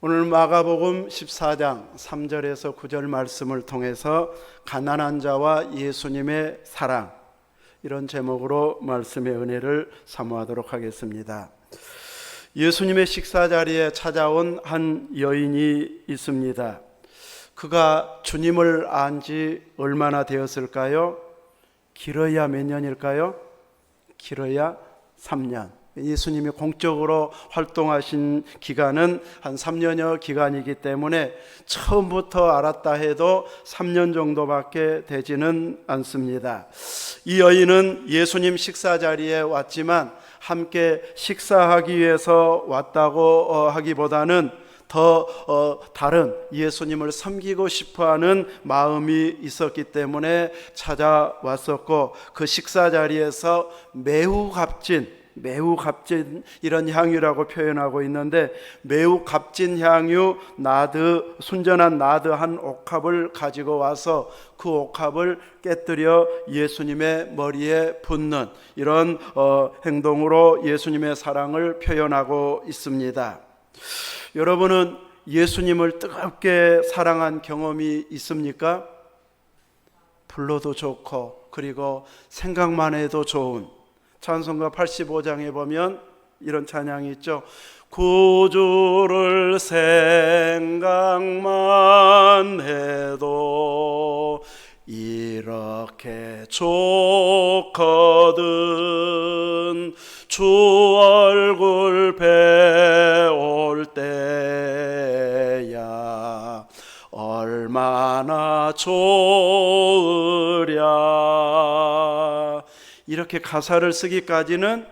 오늘 마가복음 14장 3절에서 9절 말씀을 통해서 가난한 자와 예수님의 사랑, 이런 제목으로 말씀의 은혜를 사모하도록 하겠습니다. 예수님의 식사 자리에 찾아온 한 여인이 있습니다. 그가 주님을 안 지 얼마나 되었을까요? 길어야 몇 년일까요? 길어야 3년. 예수님이 공적으로 활동하신 기간은 한 3년여 기간이기 때문에 처음부터 알았다 해도 3년 정도밖에 되지는 않습니다. 이 여인은 예수님 식사 자리에 왔지만 함께 식사하기 위해서 왔다고 하기보다는 더 다른 예수님을 섬기고 싶어하는 마음이 있었기 때문에 찾아왔었고, 그 식사 자리에서 매우 값진 이런 향유라고 표현하고 있는데, 매우 값진 향유 나드, 순전한 나드 한 옥합을 가지고 와서 그 옥합을 깨뜨려 예수님의 머리에 붓는 이런 행동으로 예수님의 사랑을 표현하고 있습니다. 여러분은 예수님을 뜨겁게 사랑한 경험이 있습니까? 불러도 좋고 그리고 생각만 해도 좋은 찬송가 85장에 보면 이런 찬양이 있죠. 구주를 생각만 해도 이렇게 좋거든, 주 얼굴 배울 때야 얼마나 좋으랴. 이렇게 가사를 쓰기까지는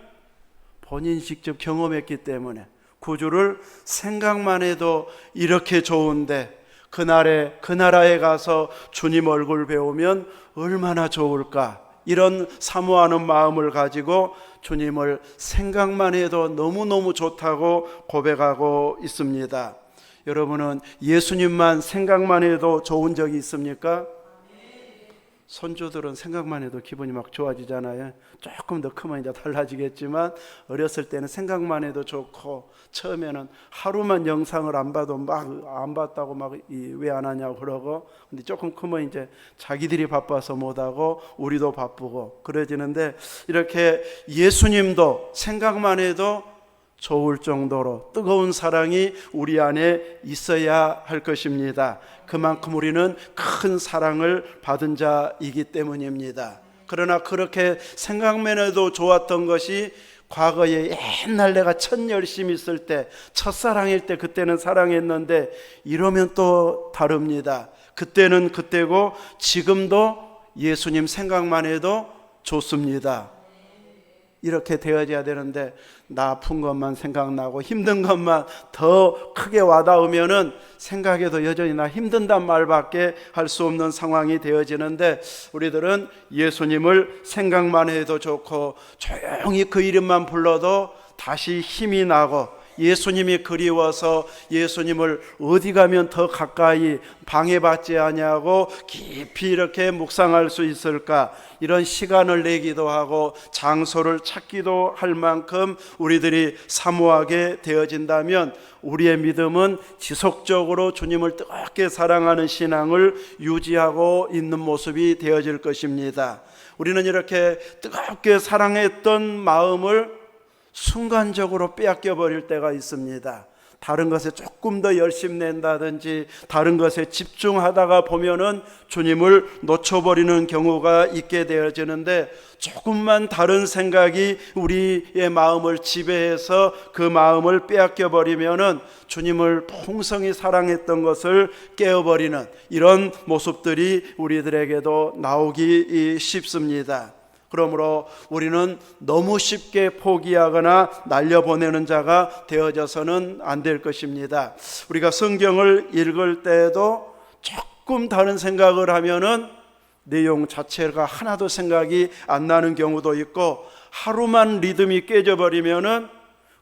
본인이 직접 경험했기 때문에 구주를 생각만 해도 이렇게 좋은데, 그날에 그 나라에 가서 주님 얼굴 배우면 얼마나 좋을까, 이런 사모하는 마음을 가지고 주님을 생각만 해도 너무너무 좋다고 고백하고 있습니다. 여러분은 예수님만 생각만 해도 좋은 적이 있습니까? 손주들은 생각만 해도 기분이 막 좋아지잖아요. 조금 더 크면 이제 달라지겠지만 어렸을 때는 생각만 해도 좋고, 처음에는 하루만 영상을 안 봐도 막 안 봤다고 막 왜 안 하냐고 그러고, 근데 조금 크면 이제 자기들이 바빠서 못하고 우리도 바쁘고 그러지는데, 이렇게 예수님도 생각만 해도 좋을 정도로 뜨거운 사랑이 우리 안에 있어야 할 것입니다. 그만큼 우리는 큰 사랑을 받은 자이기 때문입니다. 그러나 그렇게 생각만 해도 좋았던 것이 과거에 옛날 내가 첫 열심히 있을 때, 첫사랑일 때 그때는 사랑했는데, 이러면 또 다릅니다. 그때는 그때고 지금도 예수님 생각만 해도 좋습니다. 이렇게 되어져야 되는데, 나 아픈 것만 생각나고 힘든 것만 더 크게 와닿으면은 생각해도 여전히 나 힘든단 말밖에 할 수 없는 상황이 되어지는데, 우리들은 예수님을 생각만 해도 좋고 조용히 그 이름만 불러도 다시 힘이 나고, 예수님이 그리워서 예수님을 어디 가면 더 가까이 방해받지 아니하고 깊이 이렇게 묵상할 수 있을까, 이런 시간을 내기도 하고 장소를 찾기도 할 만큼 우리들이 사모하게 되어진다면, 우리의 믿음은 지속적으로 주님을 뜨겁게 사랑하는 신앙을 유지하고 있는 모습이 되어질 것입니다. 우리는 이렇게 뜨겁게 사랑했던 마음을 순간적으로 빼앗겨 버릴 때가 있습니다. 다른 것에 조금 더 열심 낸다든지 다른 것에 집중하다가 보면은 주님을 놓쳐버리는 경우가 있게 되어지는데, 조금만 다른 생각이 우리의 마음을 지배해서 그 마음을 빼앗겨 버리면은 주님을 풍성히 사랑했던 것을 깨어버리는 이런 모습들이 우리들에게도 나오기 쉽습니다. 그러므로 우리는 너무 쉽게 포기하거나 날려보내는 자가 되어져서는 안 될 것입니다. 우리가 성경을 읽을 때에도 조금 다른 생각을 하면은 내용 자체가 하나도 생각이 안 나는 경우도 있고, 하루만 리듬이 깨져버리면은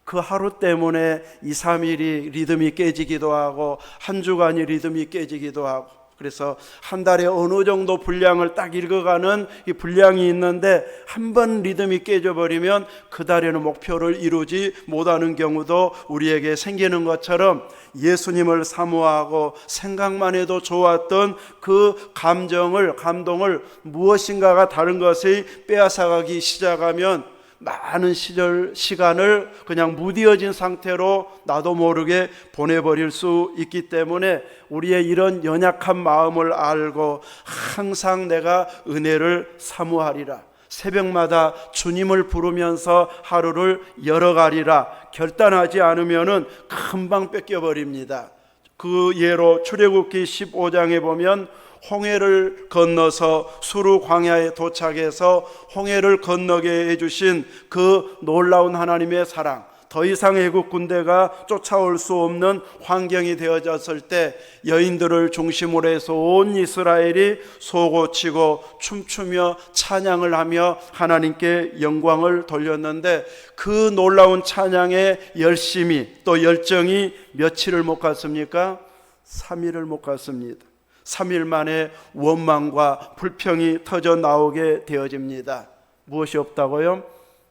그 하루 때문에 2, 3일이 리듬이 깨지기도 하고 한 주간이 리듬이 깨지기도 하고, 그래서 한 달에 어느 정도 분량을 딱 읽어가는 이 분량이 있는데 한 번 리듬이 깨져버리면 그 달에는 목표를 이루지 못하는 경우도 우리에게 생기는 것처럼 예수님을 사모하고 생각만 해도 좋았던 그 감동을 무엇인가가 다른 것이 빼앗아가기 시작하면 많은 시간을 그냥 무뎌진 상태로 나도 모르게 보내버릴 수 있기 때문에 우리의 이런 연약한 마음을 알고 항상 내가 은혜를 사모하리라, 새벽마다 주님을 부르면서 하루를 열어가리라 결단하지 않으면 금방 뺏겨버립니다. 그 예로 출애굽기 15장에 보면 홍해를 건너서 수르 광야에 도착해서 홍해를 건너게 해주신 그 놀라운 하나님의 사랑, 더 이상 애국 군대가 쫓아올 수 없는 환경이 되어졌을 때 여인들을 중심으로 해서 온 이스라엘이 쏘고치고 춤추며 찬양을 하며 하나님께 영광을 돌렸는데 그 놀라운 찬양의 열심이 또 열정이 며칠을 못 갔습니까? 3일을 못 갔습니다. 3일 만에 원망과 불평이 터져 나오게 되어집니다. 무엇이 없다고요?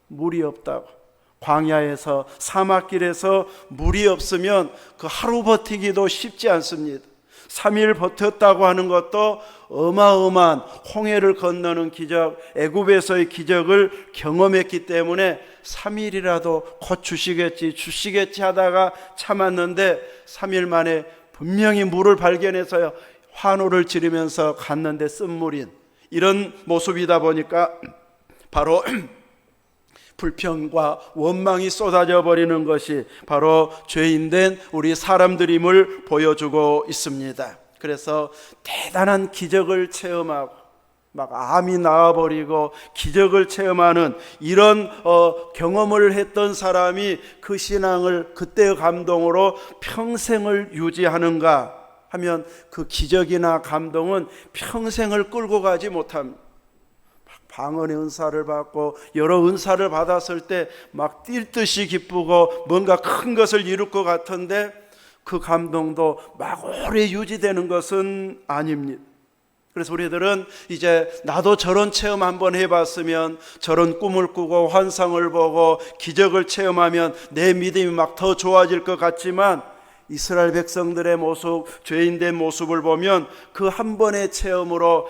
물이 없다고. 광야에서 사막길에서 물이 없으면 그 하루 버티기도 쉽지 않습니다. 3일 버텼다고 하는 것도 어마어마한 홍해를 건너는 기적, 애굽에서의 기적을 경험했기 때문에 3일이라도 곧 주시겠지 하다가 참았는데 3일 만에 분명히 물을 발견해서요 환호를 지르면서 갔는데 쓴물인 이런 모습이다 보니까 바로 불평과 원망이 쏟아져 버리는 것이 바로 죄인된 우리 사람들임을 보여주고 있습니다. 그래서 대단한 기적을 체험하고 막 암이 나와버리고 기적을 체험하는 이런 경험을 했던 사람이 그 신앙을 그때의 감동으로 평생을 유지하는가 하면 그 기적이나 감동은 평생을 끌고 가지 못합니다. 방언의 은사를 받고 여러 은사를 받았을 때 막 뛸 듯이 기쁘고 뭔가 큰 것을 이룰 것 같은데 그 감동도 막 오래 유지되는 것은 아닙니다. 그래서 우리들은 이제 나도 저런 체험 한번 해봤으면, 저런 꿈을 꾸고 환상을 보고 기적을 체험하면 내 믿음이 막 더 좋아질 것 같지만 이스라엘 백성들의 모습, 죄인된 모습을 보면 그 한 번의 체험으로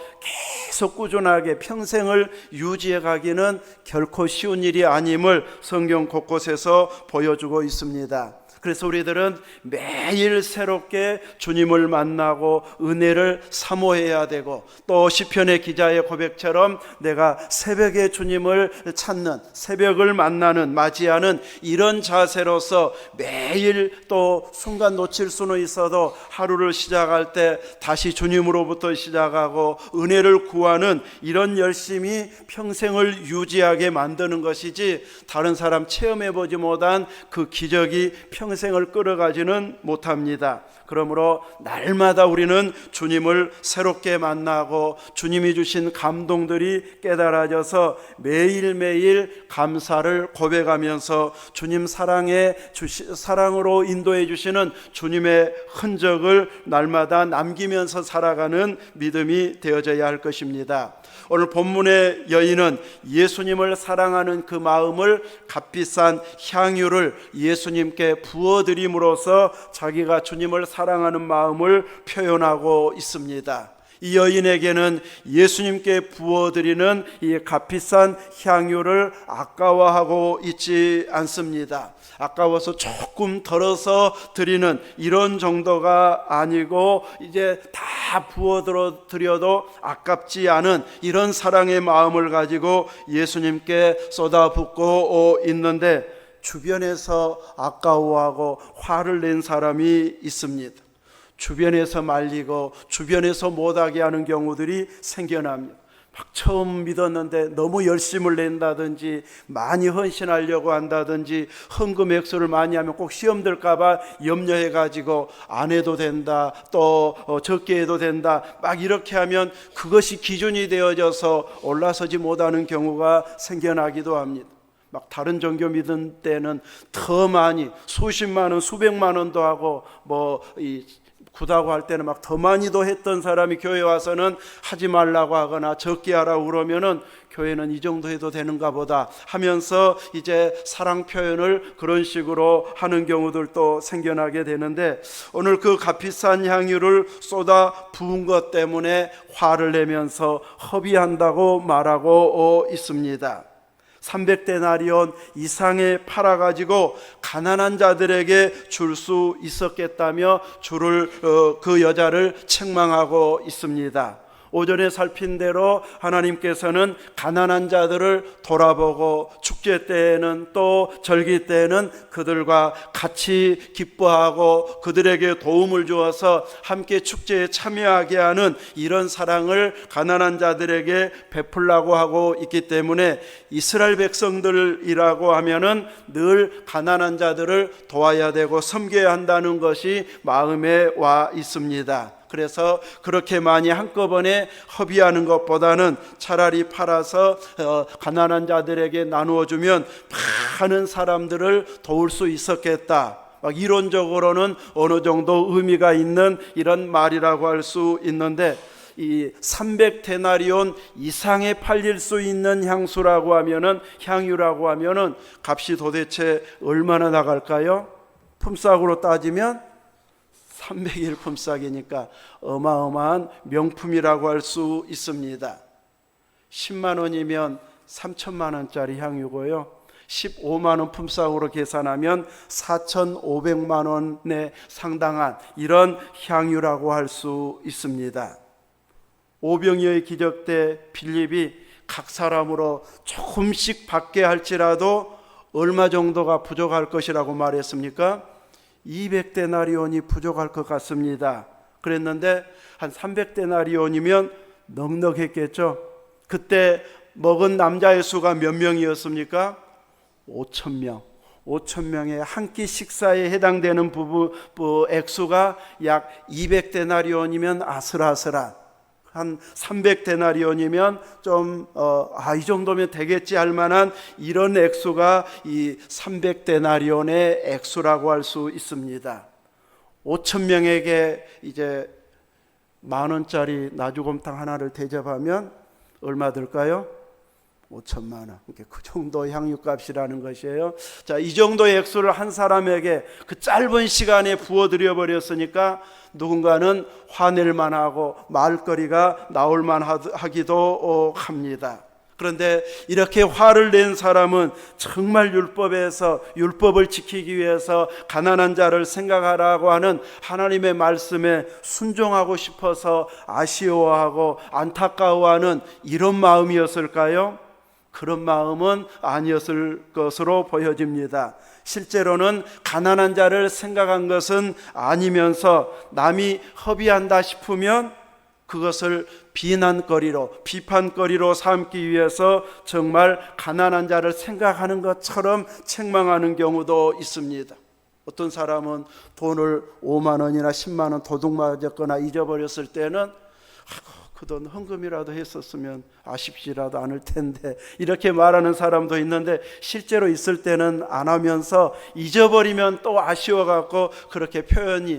계속 꾸준하게 평생을 유지해 가기는 결코 쉬운 일이 아님을 성경 곳곳에서 보여주고 있습니다. 그래서 우리들은 매일 새롭게 주님을 만나고 은혜를 사모해야 되고, 또 시편의 기자의 고백처럼 내가 새벽에 주님을 찾는, 새벽을 만나는, 맞이하는 이런 자세로서 매일 또 순간 놓칠 수는 있어도 하루를 시작할 때 다시 주님으로부터 시작하고 은혜를 구하는 이런 열심이 평생을 유지하게 만드는 것이지, 다른 사람 체험해보지 못한 그 기적이 평생을 끌어가지는 못합니다. 그러므로 날마다 우리는 주님을 새롭게 만나고 주님이 주신 감동들이 깨달아져서 매일매일 감사를 고백하면서 주님 사랑으로 인도해 주시는 주님의 흔적을 날마다 남기면서 살아가는 믿음이 되어져야 할 것입니다. 오늘 본문의 여인은 예수님을 사랑하는 그 마음을 값비싼 향유를 예수님께 부어드림으로써 자기가 주님을 사랑하는 마음을 표현하고 있습니다. 이 여인에게는 예수님께 부어드리는 이 값비싼 향유를 아까워하고 있지 않습니다. 아까워서 조금 덜어서 드리는 이런 정도가 아니고, 이제 다 부어드려도 아깝지 않은 이런 사랑의 마음을 가지고 예수님께 쏟아붓고 있는데, 주변에서 아까워하고 화를 낸 사람이 있습니다. 주변에서 말리고 주변에서 못하게 하는 경우들이 생겨납니다. 막 처음 믿었는데 너무 열심을 낸다든지, 많이 헌신하려고 한다든지, 헌금 액수를 많이 하면 꼭 시험 들까봐 염려해가지고 안 해도 된다, 또 적게 해도 된다, 막 이렇게 하면 그것이 기준이 되어져서 올라서지 못하는 경우가 생겨나기도 합니다. 막 다른 종교 믿은 때는 더 많이 수십만 원, 수백만 원도 하고 이 구다고 할 때는 막 더 많이도 했던 사람이 교회 와서는 하지 말라고 하거나 적게 하라고 그러면은 교회는 이 정도 해도 되는가 보다 하면서 이제 사랑 표현을 그런 식으로 하는 경우들도 생겨나게 되는데, 오늘 그 값비싼 향유를 쏟아 부은 것 때문에 화를 내면서 허비한다고 말하고 있습니다. 300데나리온 이상에 팔아가지고 가난한 자들에게 줄 수 있었겠다며 주를 그 여자를 책망하고 있습니다. 오전에 살핀 대로 하나님께서는 가난한 자들을 돌아보고 축제 때에는 또 절기 때에는 그들과 같이 기뻐하고 그들에게 도움을 주어서 함께 축제에 참여하게 하는 이런 사랑을 가난한 자들에게 베풀라고 하고 있기 때문에 이스라엘 백성들이라고 하면은 늘 가난한 자들을 도와야 되고 섬겨야 한다는 것이 마음에 와 있습니다. 그래서 그렇게 많이 한꺼번에 허비하는 것보다는 차라리 팔아서 가난한 자들에게 나누어 주면 많은 사람들을 도울 수 있었겠다. 막 이론적으로는 어느 정도 의미가 있는 이런 말이라고 할 수 있는데, 이 300데나리온 이상에 팔릴 수 있는 향수라고 하면은, 향유라고 하면은 값이 도대체 얼마나 나갈까요? 품삯으로 따지면 300일 품삯이니까 어마어마한 명품이라고 할 수 있습니다. 10만 원이면 3천만 원짜리 향유고요, 15만 원 품삯으로 계산하면 4,500만 원에 상당한 이런 향유라고 할 수 있습니다. 오병이어의 기적 때 빌립이 각 사람으로 조금씩 받게 할지라도 얼마 정도가 부족할 것이라고 말했습니까? 200데나리온이 부족할 것 같습니다. 그랬는데 한 300데나리온이면 넉넉했겠죠. 그때 먹은 남자의 수가 몇 명이었습니까? 5,000명. 5,000명의 한 끼 식사에 해당되는 액수가 약 200데나리온이면 아슬아슬한, 한 300데나리온이면 좀 이 정도면 되겠지 할 만한 이런 액수가 이 300데나리온의 액수라고 할 수 있습니다. 5,000명에게 이제 10,000원짜리 나주곰탕 하나를 대접하면 얼마 들까요? 5천만 원. 그 정도 향유값이라는 것이에요. 자, 이 정도의 액수를 한 사람에게 그 짧은 시간에 부어드려 버렸으니까 누군가는 화낼만 하고 말거리가 나올만 하기도 합니다. 그런데 이렇게 화를 낸 사람은 정말 율법에서 율법을 지키기 위해서 가난한 자를 생각하라고 하는 하나님의 말씀에 순종하고 싶어서 아쉬워하고 안타까워하는 이런 마음이었을까요? 그런 마음은 아니었을 것으로 보여집니다. 실제로는 가난한 자를 생각한 것은 아니면서 남이 허비한다 싶으면 그것을 비난거리로, 비판거리로 삼기 위해서 정말 가난한 자를 생각하는 것처럼 책망하는 경우도 있습니다. 어떤 사람은 돈을 5만 원이나 10만 원 도둑 맞았거나 잊어버렸을 때는 그 돈 헌금이라도 했었으면 아쉽지라도 않을 텐데, 이렇게 말하는 사람도 있는데 실제로 있을 때는 안 하면서 잊어버리면 또 아쉬워갖고 그렇게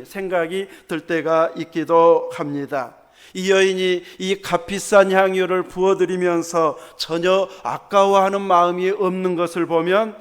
생각이 들 때가 있기도 합니다. 이 여인이 이 값비싼 향유를 부어드리면서 전혀 아까워하는 마음이 없는 것을 보면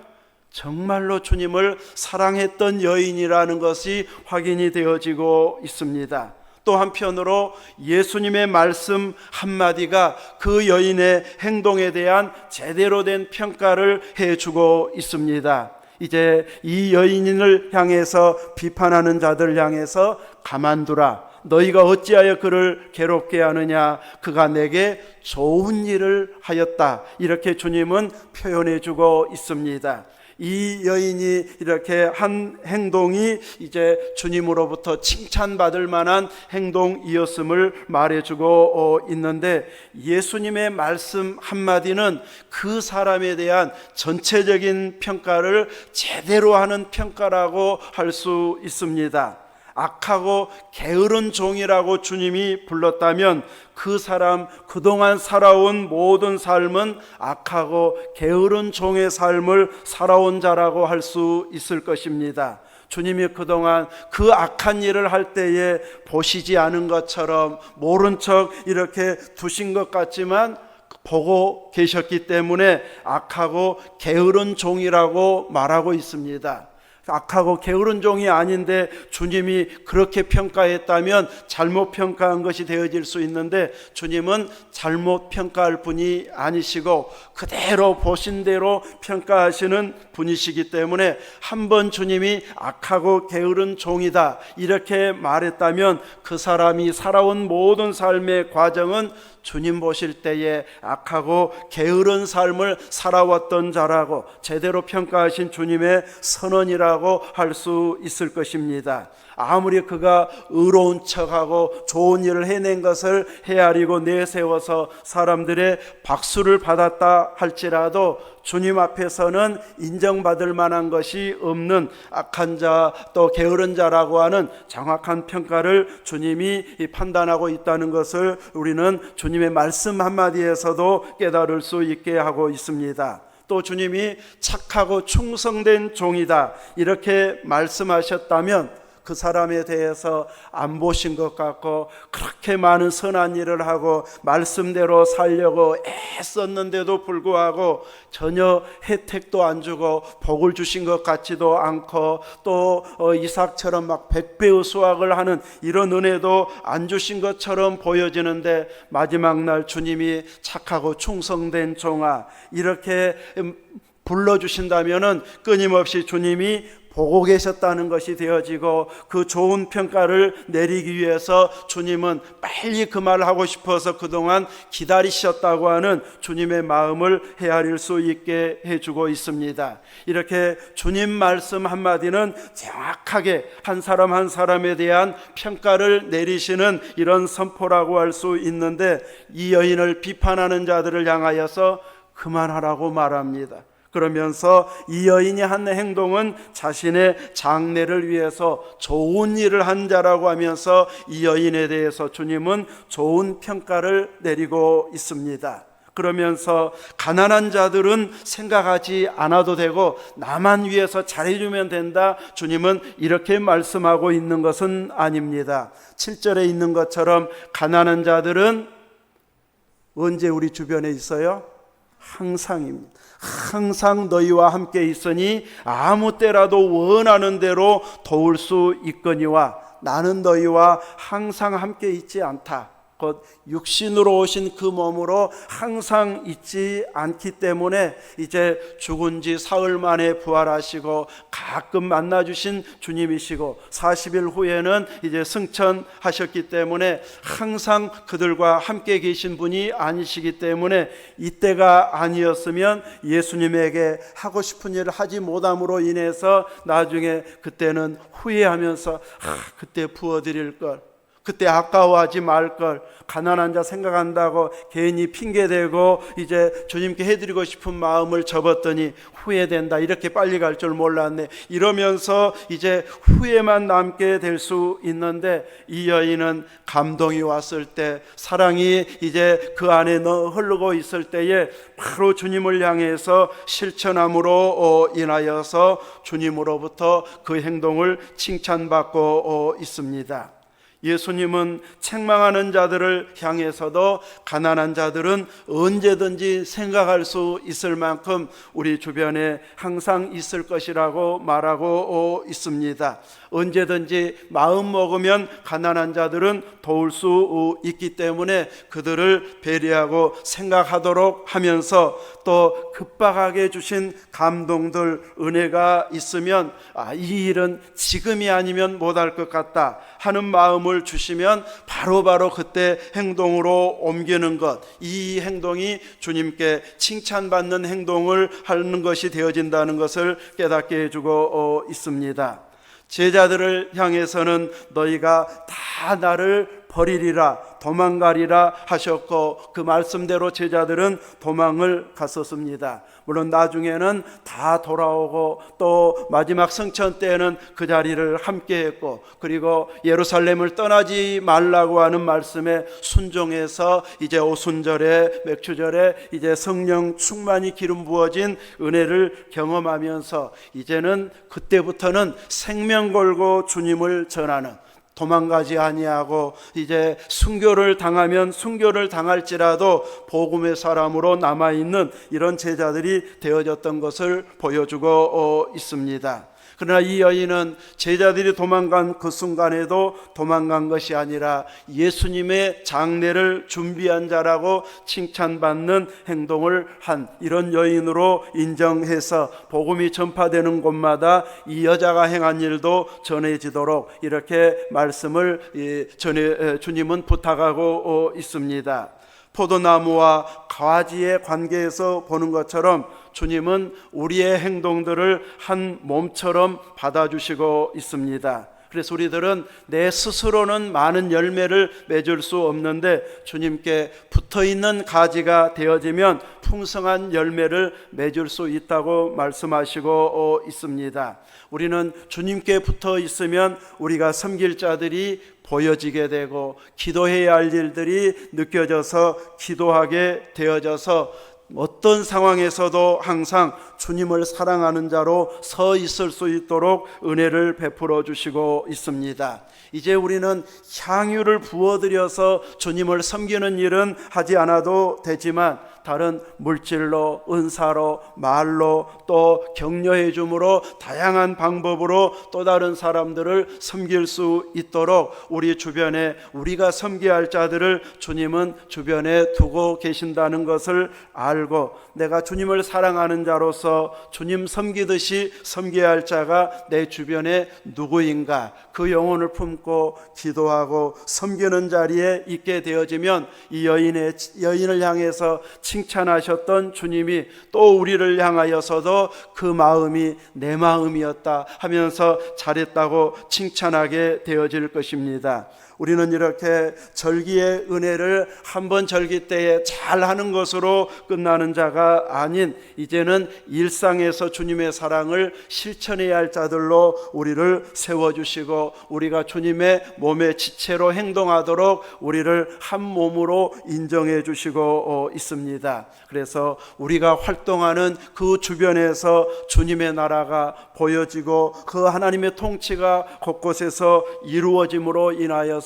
정말로 주님을 사랑했던 여인이라는 것이 확인이 되어지고 있습니다. 또 한편으로 예수님의 말씀 한마디가 그 여인의 행동에 대한 제대로 된 평가를 해주고 있습니다. 이제 이 여인을 향해서 비판하는 자들 향해서 가만두라, 너희가 어찌하여 그를 괴롭게 하느냐, 그가 내게 좋은 일을 하였다, 이렇게 주님은 표현해 주고 있습니다. 이 여인이 이렇게 한 행동이 이제 주님으로부터 칭찬받을 만한 행동이었음을 말해주고 있는데, 예수님의 말씀 한마디는 그 사람에 대한 전체적인 평가를 제대로 하는 평가라고 할 수 있습니다. 악하고 게으른 종이라고 주님이 불렀다면 그 사람 그동안 살아온 모든 삶은 악하고 게으른 종의 삶을 살아온 자라고 할 수 있을 것입니다. 주님이 그동안 그 악한 일을 할 때에 보시지 않은 것처럼 모른 척 이렇게 두신 것 같지만 보고 계셨기 때문에 악하고 게으른 종이라고 말하고 있습니다. 악하고 게으른 종이 아닌데 주님이 그렇게 평가했다면 잘못 평가한 것이 되어질 수 있는데, 주님은 잘못 평가할 분이 아니시고 그대로 보신 대로 평가하시는 분이시기 때문에 한번 주님이 악하고 게으른 종이다 이렇게 말했다면 그 사람이 살아온 모든 삶의 과정은 주님 보실 때에 악하고 게으른 삶을 살아왔던 자라고 제대로 평가하신 주님의 선언이라고 할 수 있을 것입니다. 아무리 그가 의로운 척하고 좋은 일을 해낸 것을 헤아리고 내세워서 사람들의 박수를 받았다 할지라도 주님 앞에서는 인정받을 만한 것이 없는 악한 자 또 게으른 자라고 하는 정확한 평가를 주님이 판단하고 있다는 것을 우리는 주님의 말씀 한마디에서도 깨달을 수 있게 하고 있습니다. 또 주님이 착하고 충성된 종이다 이렇게 말씀하셨다면 그 사람에 대해서 안 보신 것 같고 그렇게 많은 선한 일을 하고 말씀대로 살려고 애썼는데도 불구하고 전혀 혜택도 안 주고 복을 주신 것 같지도 않고 또 이삭처럼 막 100배의 수확을 하는 이런 은혜도 안 주신 것처럼 보여지는데, 마지막 날 주님이 착하고 충성된 종아 이렇게 불러주신다면은 끊임없이 주님이 보고 계셨다는 것이 되어지고 그 좋은 평가를 내리기 위해서 주님은 빨리 그 말을 하고 싶어서 그동안 기다리셨다고 하는 주님의 마음을 헤아릴 수 있게 해주고 있습니다. 이렇게 주님 말씀 한마디는 정확하게 한 사람 한 사람에 대한 평가를 내리시는 이런 선포라고 할 수 있는데, 이 여인을 비판하는 자들을 향하여서 그만하라고 말합니다. 그러면서 이 여인이 한 행동은 자신의 장래를 위해서 좋은 일을 한 자라고 하면서 이 여인에 대해서 주님은 좋은 평가를 내리고 있습니다. 그러면서 가난한 자들은 생각하지 않아도 되고 나만 위해서 잘해주면 된다, 주님은 이렇게 말씀하고 있는 것은 아닙니다. 7절에 있는 것처럼 가난한 자들은 언제 우리 주변에 있어요? 항상입니다. 항상 너희와 함께 있으니 아무 때라도 원하는 대로 도울 수 있거니와 나는 너희와 항상 함께 있지 않다. 곧 육신으로 오신 그 몸으로 항상 있지 않기 때문에 이제 죽은 지 사흘 만에 부활하시고 가끔 만나주신 주님이시고 40일 후에는 이제 승천하셨기 때문에 항상 그들과 함께 계신 분이 아니시기 때문에 이때가 아니었으면 예수님에게 하고 싶은 일을 하지 못함으로 인해서 나중에 그때는 후회하면서 그때 부어드릴 걸, 그때 아까워하지 말 걸, 가난한 자 생각한다고 괜히 핑계대고 이제 주님께 해드리고 싶은 마음을 접었더니 후회된다, 이렇게 빨리 갈 줄 몰랐네, 이러면서 이제 후회만 남게 될 수 있는데, 이 여인은 감동이 왔을 때, 사랑이 이제 그 안에 흐르고 있을 때에 바로 주님을 향해서 실천함으로 인하여서 주님으로부터 그 행동을 칭찬받고 있습니다. 예수님은 책망하는 자들을 향해서도 가난한 자들은 언제든지 생각할 수 있을 만큼 우리 주변에 항상 있을 것이라고 말하고 있습니다. 언제든지 마음 먹으면 가난한 자들은 도울 수 있기 때문에 그들을 배려하고 생각하도록 하면서 또 급박하게 주신 감동들, 은혜가 있으면 이 일은 지금이 아니면 못할 것 같다 하는 마음을 주시면 바로바로 그때 행동으로 옮기는 것, 이 행동이 주님께 칭찬받는 행동을 하는 것이 되어진다는 것을 깨닫게 해주고 있습니다. 제자들을 향해서는 너희가 다 나를 버리리라 도망가리라 하셨고 그 말씀대로 제자들은 도망을 갔었습니다. 물론 나중에는 다 돌아오고 또 마지막 성천 때에는 그 자리를 함께 했고 그리고 예루살렘을 떠나지 말라고 하는 말씀에 순종해서 이제 오순절에 맥주절에 이제 성령 충만히 기름 부어진 은혜를 경험하면서 이제는 그때부터는 생명 걸고 주님을 전하는, 도망가지 아니하고 이제 순교를 당하면 순교를 당할지라도 복음의 사람으로 남아있는 이런 제자들이 되어졌던 것을 보여주고 있습니다. 그러나 이 여인은 제자들이 도망간 그 순간에도 도망간 것이 아니라 예수님의 장례를 준비한 자라고 칭찬받는 행동을 한 이런 여인으로 인정해서 복음이 전파되는 곳마다 이 여자가 행한 일도 전해지도록 이렇게 말씀을 주님은 부탁하고 있습니다. 포도나무와 가지의 관계에서 보는 것처럼 주님은 우리의 행동들을 한 몸처럼 받아주시고 있습니다. 그래서 우리들은 내 스스로는 많은 열매를 맺을 수 없는데 주님께 붙어있는 가지가 되어지면 풍성한 열매를 맺을 수 있다고 말씀하시고 있습니다. 우리는 주님께 붙어 있으면 우리가 섬길 자들이 보여지게 되고 기도해야 할 일들이 느껴져서 기도하게 되어져서 어떤 상황에서도 항상 주님을 사랑하는 자로 서 있을 수 있도록 은혜를 베풀어 주시고 있습니다. 이제 우리는 향유를 부어드려서 주님을 섬기는 일은 하지 않아도 되지만 다른 물질로, 은사로, 말로, 또 격려해 줌으로 다양한 방법으로 또 다른 사람들을 섬길 수 있도록 우리 주변에 우리가 섬겨야 할 자들을 주님은 주변에 두고 계신다는 것을 알고 내가 주님을 사랑하는 자로서 주님 섬기듯이 섬겨야 할 자가 내 주변에 누구인가 그 영혼을 품고 기도하고 섬기는 자리에 있게 되어지면 이 여인을 향해서 칭찬하셨던 주님이 또 우리를 향하여서도 그 마음이 내 마음이었다 하면서 잘했다고 칭찬하게 되어질 것입니다. 우리는 이렇게 절기의 은혜를 한번 절기 때에 잘하는 것으로 끝나는 자가 아닌 이제는 일상에서 주님의 사랑을 실천해야 할 자들로 우리를 세워주시고 우리가 주님의 몸의 지체로 행동하도록 우리를 한 몸으로 인정해 주시고 있습니다. 그래서 우리가 활동하는 그 주변에서 주님의 나라가 보여지고 그 하나님의 통치가 곳곳에서 이루어짐으로 인하여서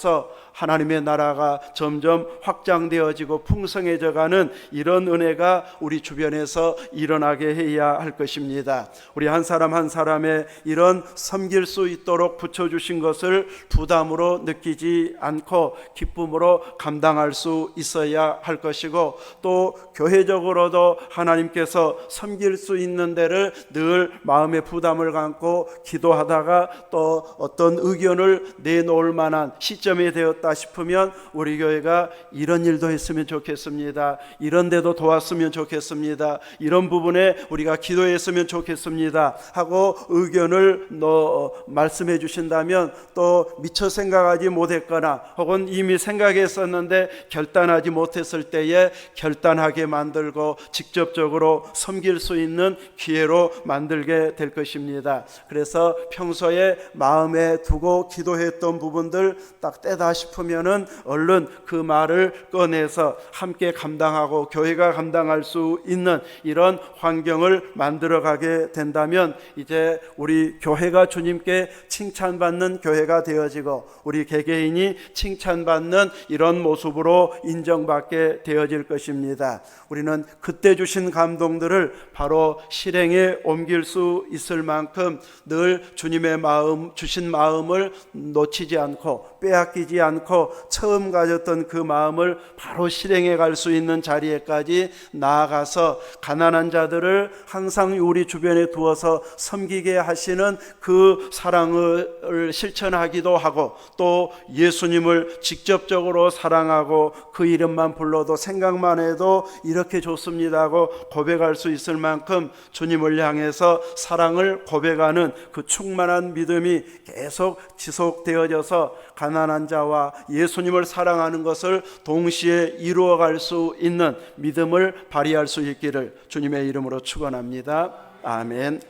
하나님의 나라가 점점 확장되어지고 풍성해져가는 이런 은혜가 우리 주변에서 일어나게 해야 할 것입니다. 우리 한 사람 한 사람의 이런 섬길 수 있도록 붙여주신 것을 부담으로 느끼지 않고 기쁨으로 감당할 수 있어야 할 것이고 또 교회적으로도 하나님께서 섬길 수 있는 데를 늘 마음의 부담을 갖고 기도하다가 또 어떤 의견을 내놓을 만한 시점이 되었다 싶으면 우리 교회가 이런 일도 했으면 좋겠습니다. 이런 데도 도왔으면 좋겠습니다. 이런 부분에 우리가 기도했으면 좋겠습니다 하고 의견을 말씀해 주신다면 또 미처 생각하지 못했거나 혹은 이미 생각했었는데 결단하지 못했을 때에 결단하게 만들고 직접적으로 섬길 수 있는 기회로 만들게 될 것입니다. 그래서 평소에 마음에 두고 기도했던 부분들 딱 때다 싶으면은 얼른 그 말을 꺼내서 함께 감당하고 교회가 감당할 수 있는 이런 환경을 만들어가게 된다면 이제 우리 교회가 주님께 칭찬받는 교회가 되어지고 우리 개개인이 칭찬받는 이런 모습으로 인정받게 되어질 것입니다. 우리는 그때 주신 감동들을 바로 실행에 옮길 수 있을 만큼 늘 주님의 마음 주신 마음을 놓치지 않고 빼앗기지 않고 처음 가졌던 그 마음을 바로 실행해 갈 수 있는 자리에까지 나아가서 가난한 자들을 항상 우리 주변에 두어서 섬기게 하시는 그 사랑을 실천하기도 하고, 또 예수님을 직접적으로 사랑하고 그 이름만 불러도 생각만 해도 이렇게 좋습니다 하고 고백할 수 있을 만큼 주님을 향해서 사랑을 고백하는 그 충만한 믿음이 계속 지속되어져서 가난한 자와 예수님을 사랑하는 것을 동시에 이루어갈 수 있는 믿음을 발휘할 수 있기를 주님의 이름으로 축원합니다. 아멘.